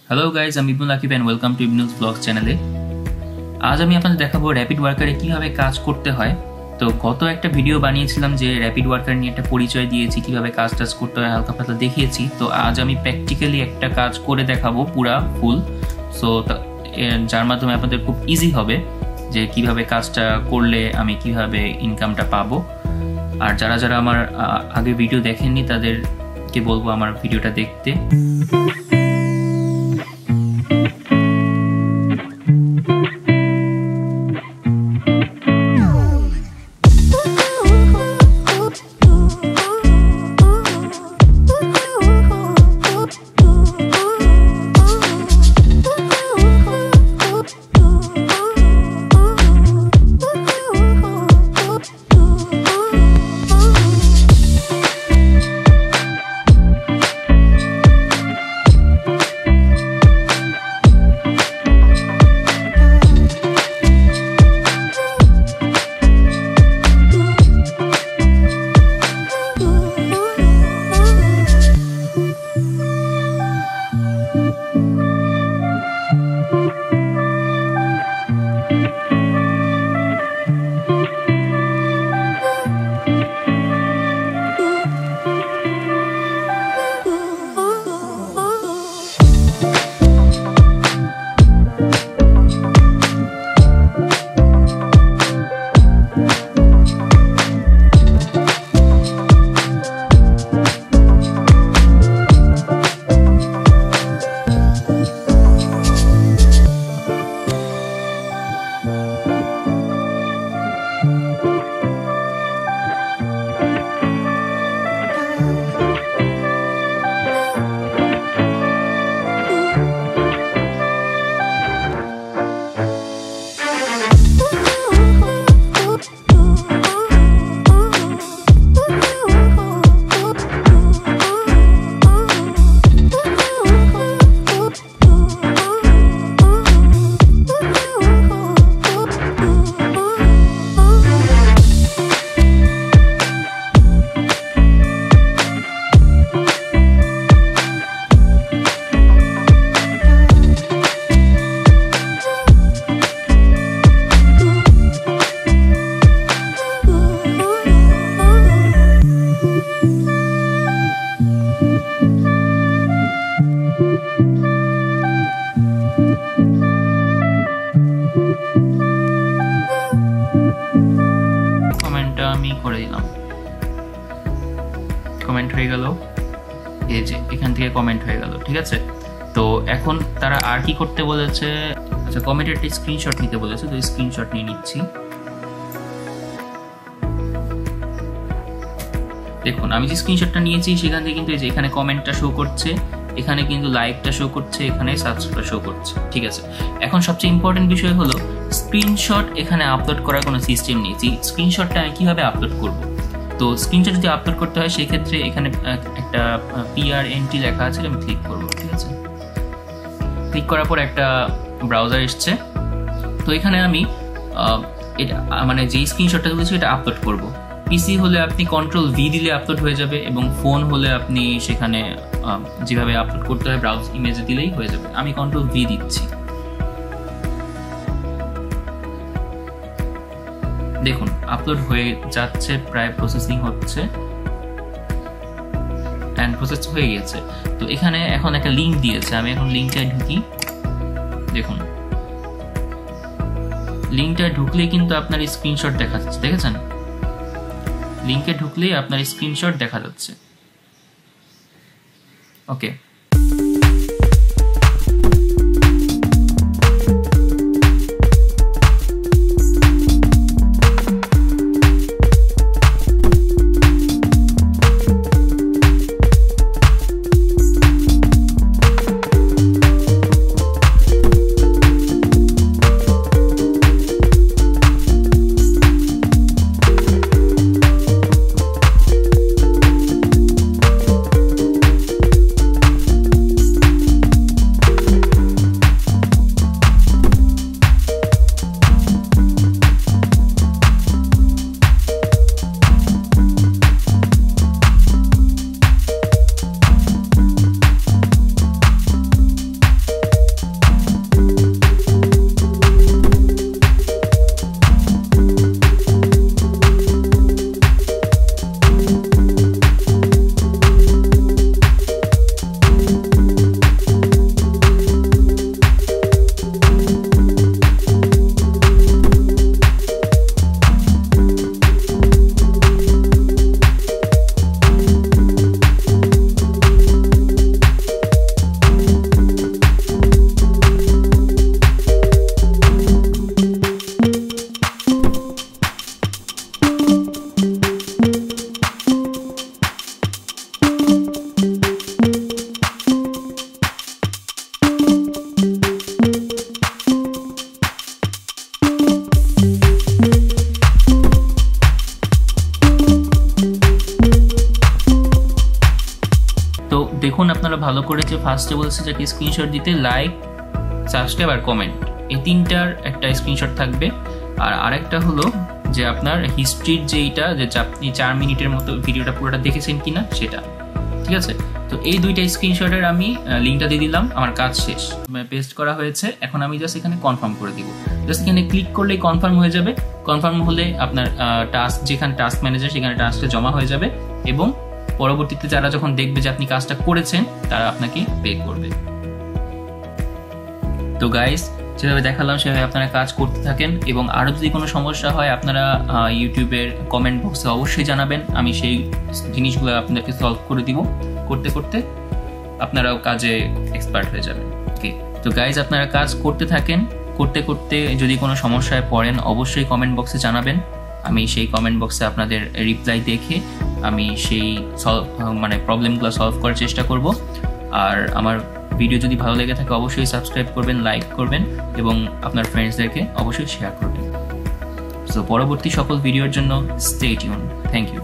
Hello guys, আমি Ibnul Akib and welcome to Ibnul's blogs চ্যানেলে। আজ আমি আপনাদের দেখাবো র্যাপিড ওয়ার্কারে কীভাবে কাজ করতে হয়। তো গত একটা ভিডিও বানিয়েছিলাম যে র্যাপিড ওয়ার্কার নিয়ে একটা পরিচয় দিয়েছি, কীভাবে কাজ করতে হয় হালকা পাতলা দেখিয়েছি। তো আজ আমি প্র্যাকটিক্যালি একটা কাজ করে দেখাবো পুরা ফুল, সো যার মাধ্যমে আপনাদের খুব ইজি হবে যে কিভাবে কাজটা করলে আমি কিভাবে ইনকামটা পাবো। আর যারা যারা আমার আগে ভিডিও দেখেননি তাদেরকে বলবো আমার ভিডিওটা দেখতে। কমেন্টটা আমি করে দিলাম, কমেন্ট হয়ে গেল, এই যে এখান থেকে কমেন্ট হয়ে গেল। ঠিক আছে, তো এখন তারা আর কি করতে বলেছে, আচ্ছা কমেন্টের একটা স্ক্রিনশট নিতে বলেছে, তো স্ক্রিনশট নিয়ে নিচ্ছি। দেখুন আমি যে স্ক্রিনশটটা নিয়েছি সেখান থেকে কিন্তু এই যে এখানে কমেন্টটা শো করছে, এখানে কিন্তু লাইকটা শো করছে, এখানে সাবস্ক্রাইব শো করছে। ঠিক আছে, এখন সবচেয়ে ইম্পর্টেন্ট বিষয় হলো স্ক্রিনশট এখানে আপলোড করার কোনো সিস্টেম নেই। স্ক্রিনশটটা আমি কীভাবে আপলোড করব? তো স্ক্রিনশট যদি আপলোড করতে হয় সেই ক্ষেত্রে এখানে একটা PRNT লেখা আছে, আমি ক্লিক করব। ঠিক আছে, ক্লিক করার পর একটা ব্রাউজার এসছে। তো এখানে আমি এটা মানে যেই স্ক্রিনশটটা তুলেছি এটা আপলোড করব। পিসি হলে আপনি Ctrl+V দিলে আপলোড হয়ে যাবে, এবং ফোন হলে আপনি সেখানে যেভাবে আপলোড করতে হয় ব্রাউজ ইমেজে দিলেই হয়ে যাবে। আমি Ctrl+V দিচ্ছি। দেখুন আপলোড হয়ে যাচ্ছে, প্রায় প্রসেসিং হচ্ছে, এন্ড প্রসেস হয়ে গেছে। তো এখানে এখন একটা লিংক দিয়েছে, আমি এখন লিংকটায় ঢুকি। দেখুন লিংকটায় ঢুকলেই কিন্তু আপনার স্ক্রিনশট দেখা যাচ্ছে, দেখেছেন? লিংকে ঢুকলেই আপনার স্ক্রিনশট দেখা যাচ্ছে। ওকে, ভালো করেছে। ফার্স্টে বলছে যে একটা স্ক্রিনশট দিতে, লাইক, সাবস্ক্রাইব আর কমেন্ট, এই তিনটার একটা স্ক্রিনশট থাকবে। আর আরেকটা হলো যে আপনার হিস্ট্রির যেইটা, যে আপনি 4 মিনিটের মতো ভিডিওটা পুরোটা দেখেছেন কিনা সেটা, ঠিক আছে। তো এই দুইটা স্ক্রিনশটের আমি লিঙ্কটা দিয়ে দিলাম, আমার কাজ শেষ, পেস্ট করা হয়েছে। এখন আমি জাস্ট এখানে কনফার্ম করে দিব, জাস্ট এখানে ক্লিক করলেই কনফার্ম হয়ে যাবে। কনফার্ম হলে আপনার টাস্ক, যেখানে টাস্ক ম্যানেজার, সেখানে টাস্কটা জমা হয়ে যাবে এবং পরবর্তীতে যারা যখন দেখবে যে আপনি কাজটা করেছেন তারা আপনাকে পে করবে। তো গাইস, যেভাবে দেখালাম সেভাবে আপনারা কাজ করতে থাকেন, এবং আরও যদি কোনো সমস্যা হয় আপনারা ইউটিউবের কমেন্ট বক্সে অবশ্যই জানাবেন, আমি সেই জিনিসগুলো আপনাদেরকে সলভ করে দিব। করতে করতে আপনারাও কাজে এক্সপার্ট হয়ে যাবেন। ওকে, তো গাইস আপনারা কাজ করতে থাকেন, করতে করতে যদি কোনো সমস্যায় পড়েন অবশ্যই কমেন্ট বক্সে জানাবেন। আমি সেই কমেন্ট বক্সে আপনাদের রিপ্লাই দেখে আমি সেই প্রবলেমগুলো সলভ করার চেষ্টা করব। আর আমার ভিডিও যদি ভালো লেগে থাকে অবশ্যই সাবস্ক্রাইব করবেন, লাইক করবেন এবং আপনার ফ্রেন্ডসদেরকে অবশ্যই শেয়ার করবেন। সো পরবর্তী সকল ভিডিওর জন্য স্টে টিউন। Thank you.